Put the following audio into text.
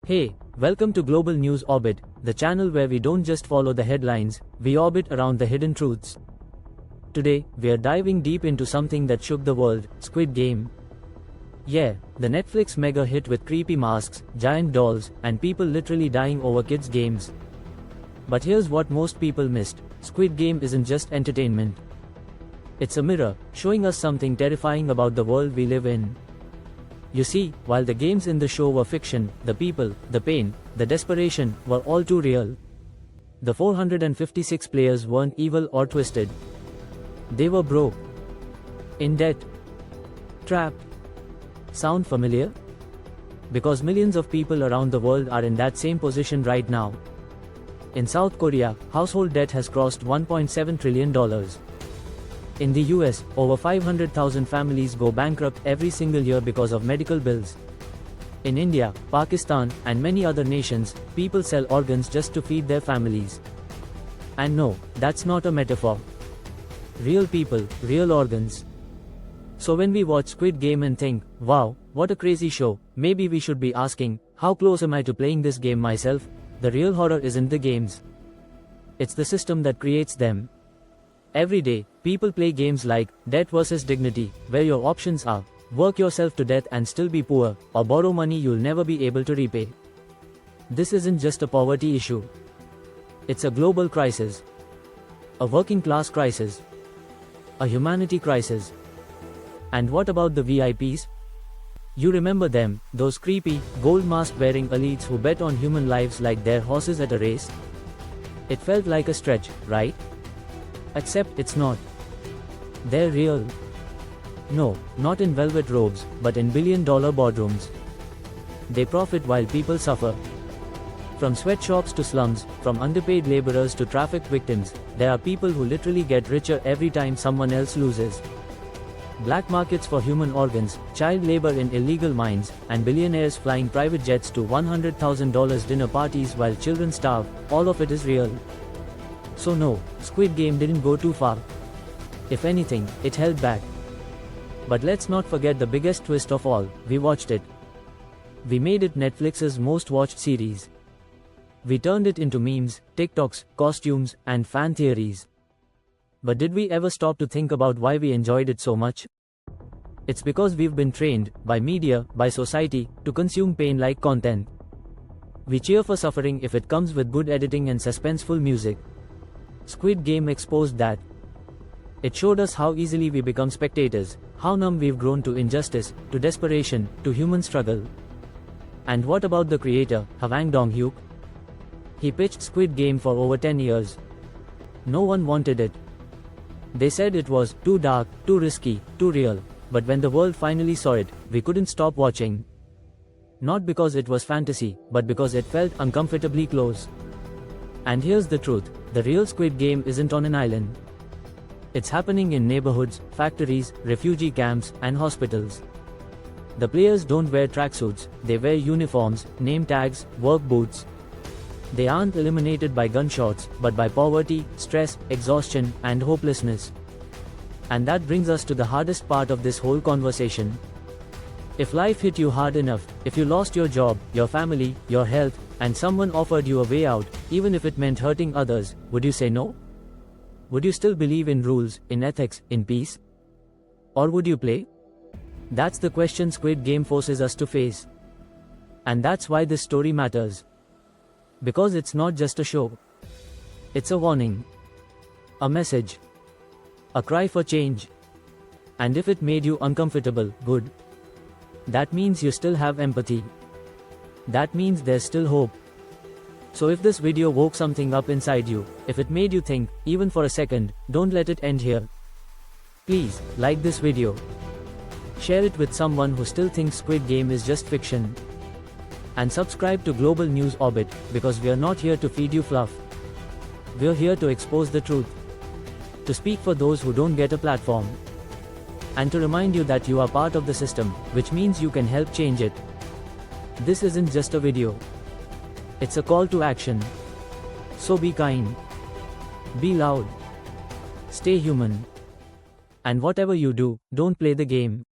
Hey, welcome to Global News Orbit, the channel where we don't just follow the headlines, we orbit around the hidden truths. Today, we are diving deep into something that shook the world, Squid Game. Yeah, the Netflix mega hit with creepy masks, giant dolls, and people literally dying over kids' games. But here's what most people missed: Squid Game isn't just entertainment. It's a mirror, showing us something terrifying about the world we live in. You see, while the games in the show were fiction, the people, the pain, the desperation, were all too real. The 456 players weren't evil or twisted. They were broke, in debt, trapped. Sound familiar? Because millions of people around the world are in that same position right now. In South Korea, household debt has crossed $1.7 trillion. In the US, over 500,000 families go bankrupt every single year because of medical bills. In India, Pakistan, and many other nations, people sell organs just to feed their families. And no, that's not a metaphor. Real people, real organs. So when we watch Squid Game and think, wow, what a crazy show, maybe we should be asking, how close am I to playing this game myself? The real horror isn't the games. It's the system that creates them. Every day, people play games like Debt vs Dignity, where your options are work yourself to death and still be poor, or borrow money you'll never be able to repay. This isn't just a poverty issue. It's a global crisis. A working class crisis. A humanity crisis. And what about the VIPs? You remember them, those creepy, gold mask wearing elites who bet on human lives like they're horses at a race? It felt like a stretch, right? Except it's not. They're real. No, not in velvet robes, but in billion-dollar boardrooms. They profit while people suffer. From sweatshops to slums, from underpaid laborers to traffic victims, there are people who literally get richer every time someone else loses. Black markets for human organs, child labor in illegal mines, and billionaires flying private jets to $100,000 dinner parties while children starve, all of it is real. So no, Squid Game didn't go too far. If anything, it held back. But let's not forget the biggest twist of all: we watched it. We made it Netflix's most watched series. We turned it into memes, TikToks, costumes, and fan theories. But did we ever stop to think about why we enjoyed it so much? It's because we've been trained, by media, by society, to consume pain like content. We cheer for suffering if it comes with good editing and suspenseful music. Squid Game exposed that. It showed us how easily we become spectators, how numb we've grown to injustice, to desperation, to human struggle. And what about the creator, Hwang Dong-hyuk? He pitched Squid Game for over 10 years. No one wanted it. They said it was too dark, too risky, too real, but when the world finally saw it, we couldn't stop watching. Not because it was fantasy, but because it felt uncomfortably close. And here's the truth: the real Squid Game isn't on an island. It's happening in neighborhoods, factories, refugee camps, and hospitals. The players don't wear tracksuits, they wear uniforms, name tags, work boots. They aren't eliminated by gunshots, but by poverty, stress, exhaustion, and hopelessness. And that brings us to the hardest part of this whole conversation. If life hit you hard enough, if you lost your job, your family, your health, and someone offered you a way out, even if it meant hurting others, would you say no? Would you still believe in rules, in ethics, in peace? Or would you play? That's the question Squid Game forces us to face. And that's why this story matters. Because it's not just a show. It's a warning. A message. A cry for change. And if it made you uncomfortable, good. That means you still have empathy. That means there's still hope. So if this video woke something up inside you, if it made you think, even for a second, don't let it end here. Please, like this video. Share it with someone who still thinks Squid Game is just fiction. And subscribe to Global News Orbit, because we are not here to feed you fluff. We're here to expose the truth. To speak for those who don't get a platform. And to remind you that you are part of the system, which means you can help change it. This isn't just a video. It's a call to action. So be kind. Be loud. Stay human. And whatever you do, don't play the game.